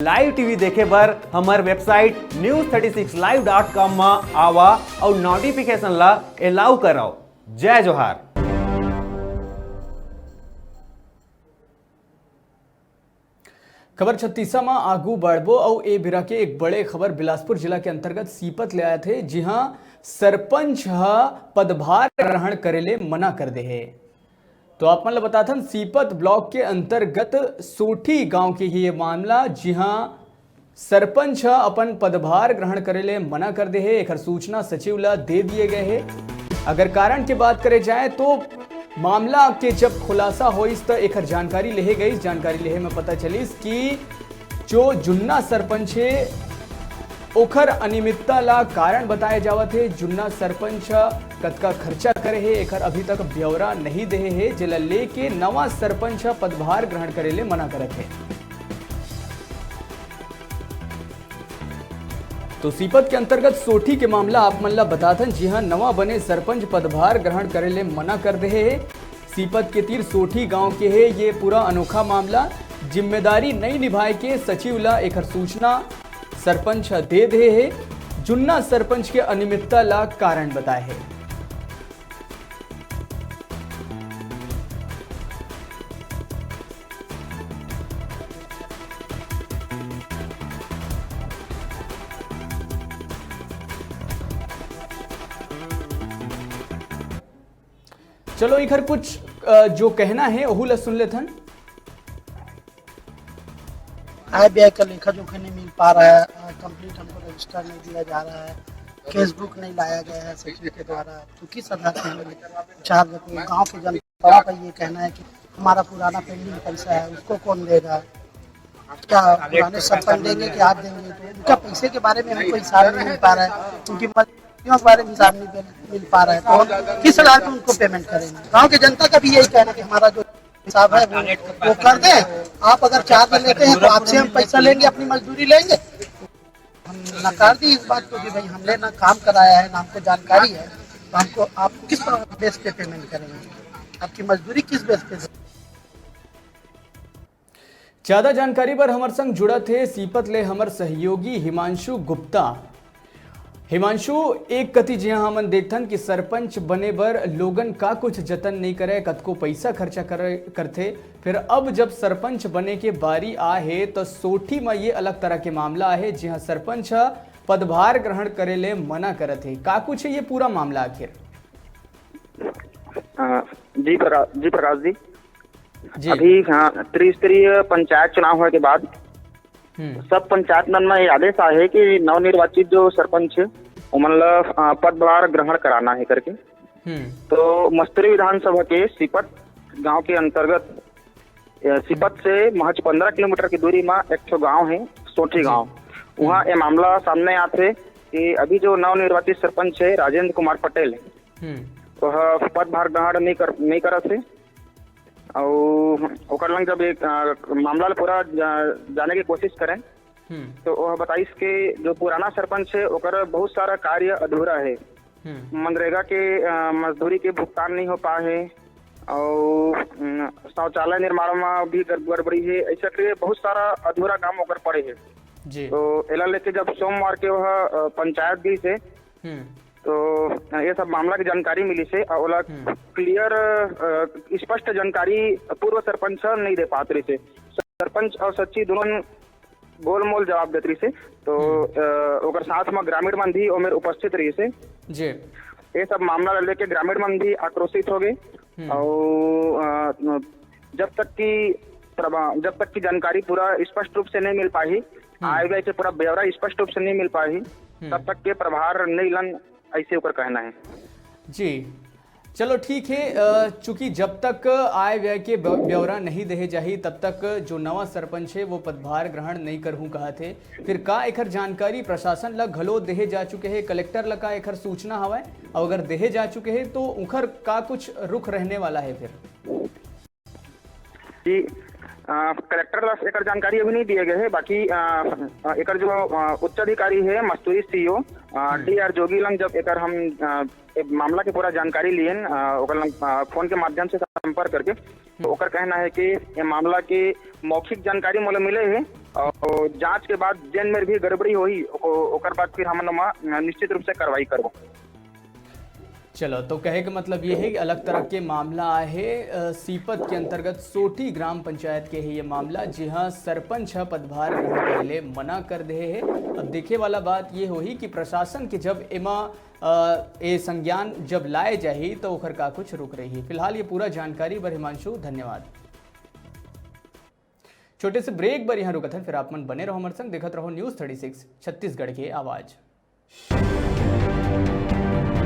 Live TV देखे बर हमार वेबसाइट news36live.com में आवा और नोटिफिकेशन ला अलाउ कराओ। जय जोहार। खबर छत्तीसा में आगू बढ़बो और ए बिरा के एक बड़े खबर बिलासपुर जिला के अंतर्गत सीपत ले आए थे, जी हां सरपंच पदभार ग्रहण करेले मना कर दे है। तो आप मतलब बताते हैं सीपत ब्लॉक के अंतर्गत सोठी गांव के ही ये मामला, जी हां सरपंच अपन पदभार ग्रहण करेले मना कर दे है। एक सूचना सचिव ला दे दिए गए है। अगर कारण की बात करे जाए तो मामला के जब खुलासा होइस तो एक जानकारी लेहे गई। जानकारी लेहे में पता चलिस कि जो जुन्ना सरपंच है ओखर अनियमितता ला कारण बताए जावत है। जुन्ना सरपंच कतका खर्चा करे है एकर अभी तक ब्यौरा नहीं दे है, जिला लेके नवा सरपंच पदभार ग्रहण करेले मना करत है। तो सीपत के अंतर्गत सोठी के मामला आप मन ला बताथन। जी हां नवा बने सरपंच पदभार ग्रहण करेले मना कर दे है। सीपत के तीर सोठी गांव के है ये पूरा अनोखा मामला। जिम्मेदारी नहीं निभाए के सचिव ला एक सूचना सरपंच दे दे है। जुन्ना सरपंच के अनियमितता ला कारण बताए है। चलो इधर कुछ जो कहना है ओहुला सुन लेथन। आय व्यय का लेखा जोखा नहीं मिल पा रहा है, कंप्लीट हमको रजिस्टर नहीं दिया जा रहा है, केस बुक नहीं लाया गया है सचिव के द्वारा। तो किस आधार पर चार गाँव के जनता का ये कहना है कि हमारा पुराना पेंडिंग पैसा है उसको कौन देगा, क्या पुराने सरपंच देंगे कि आप देंगे। तो उनका पैसे के बारे में हमको हिसाब नहीं मिल पा रहा है, उनकी मजदूरियों के बारे में हिसाब नहीं मिल पा रहा है। तो हम किस आधार पर उनको पेमेंट करेंगे। गाँव की जनता का भी यही कहना है कि हमारा जो हिसाब है वो कर दे। आप अगर चार्ज लेते हैं तो आपसे हम पैसा लेंगे, अपनी मजदूरी लेंगे। हम नकार दी इस बात को कि भाई हमने ना काम कराया है ना हमको जानकारी है, तो हमको आप किस बेस पे पेमेंट करेंगे, आपकी मजदूरी किस बेस पे। ज्यादा जानकारी पर हमारे संग जुड़ा थे सीपत ले हमार सहयोगी हिमांशु गुप्ता। हिमांशु एक कति जी हमन देखथन कि सरपंच बने बर लोगन का कुछ जतन नहीं करे, कतको पैसा खर्चा करथे। फिर अब जब सरपंच बने के बारी आ है तो सोठी में ये अलग तरह के मामला है, जहां सरपंच पदभार ग्रहण करे ले मना करत है। का कुछ है ये पूरा मामला आखिर? जी प्रकाश जी, अभी हाँ त्रिस्तरीय पंचायत चुनाव होने के बाद सब पंचायत मन में ये आदेश आए है कि नवनिर्वाचित जो सरपंच है उमन पदभार ग्रहण कराना है करके। तो मस्तूरी विधानसभा के सीपत गांव के अंतर्गत सीपत से महज 15 किलोमीटर की दूरी में एक गांव है सोठी गांव। वहाँ ये मामला सामने आते कि अभी जो नवनिर्वाचित सरपंच है राजेंद्र कुमार पटेल वह पदभार ग्रहण नहीं करत है। और लंग जब एक मामला पूरा जाने की कोशिश करें तो वह बताइस के जो पुराना सरपंच है ओकर बहुत सारा कार्य अधूरा है। मनरेगा के मजदूरी के भुगतान नहीं हो पाए है और शौचालय निर्माण में भी गड़बड़ी है। ऐसा के बहुत सारा अधूरा काम ओकर पड़े है जी। तो एला लेके जब सोमवार के वह पंचायत गई से तो ये सब मामला की जानकारी मिली से और क्लियर स्पष्ट जानकारी पूर्व सरपंच नहीं दे पात रही से। सरपंच और सचिव दोनों गोलमोल जवाब देते रही से। तो ओकर साथ में ग्रामीण मन भी ओमेर उपस्थित रही से जी। ये सब मामला लेके ग्रामीण मन भी आक्रोशित हो गए और जब तक की जानकारी पूरा स्पष्ट रूप से नहीं मिल पाई, आय व्यय के पूरा ब्यौरा स्पष्ट रूप से नहीं मिल पाई, तब तक के प्रभार नहीं लन, ऐसे ऊपर कहना है जी। चलो ठीक है, चूंकि जब तक आय व्यय के ब्यौरा नहीं दे जाही तब तक जो नवा सरपंच है वो पदभार ग्रहण नहीं करहूँ कहा थे। फिर का एकर जानकारी प्रशासन ला घलो देहे जा चुके हैं, कलेक्टर ला का एकर सूचना हवा और अगर देहे जा चुके हैं तो उखर का कुछ रुख रहने वाला है फिर जी। कलेक्टर एक जानकारी अभी नहीं दिए गए है। बाकी एक जो उच्च अधिकारी है मस्तूरी सीओ डी.आर. जोगी लंग जब एक हम मामला के पूरा जानकारी लिए फोन के माध्यम से संपर्क करके, तो कहना है कि ये मामला के मौखिक जानकारी मोले मिले है और जांच के बाद जेन में भी गड़बड़ी होई ओकर बाद फिर हम निश्चित रूप से कार्रवाई करबो। चलो, तो कहे का मतलब ये है कि अलग तरह के मामला है सीपत के अंतर्गत सोटी ग्राम पंचायत के है ये मामला, जी हाँ सरपंच पदभार पहले मना कर दे है। अब देखे वाला बात ये होही कि प्रशासन के जब एमा ए संज्ञान जब लाए जाही तो ओखर का कुछ रुक रही। फिलहाल ये पूरा जानकारी बर हिमांशु, धन्यवाद। छोटे से ब्रेक बर यहाँ रुकत है, फिर आप मन बने रहो हमारे संग, देखत रहो न्यूज़ 36 छत्तीसगढ़ के आवाज।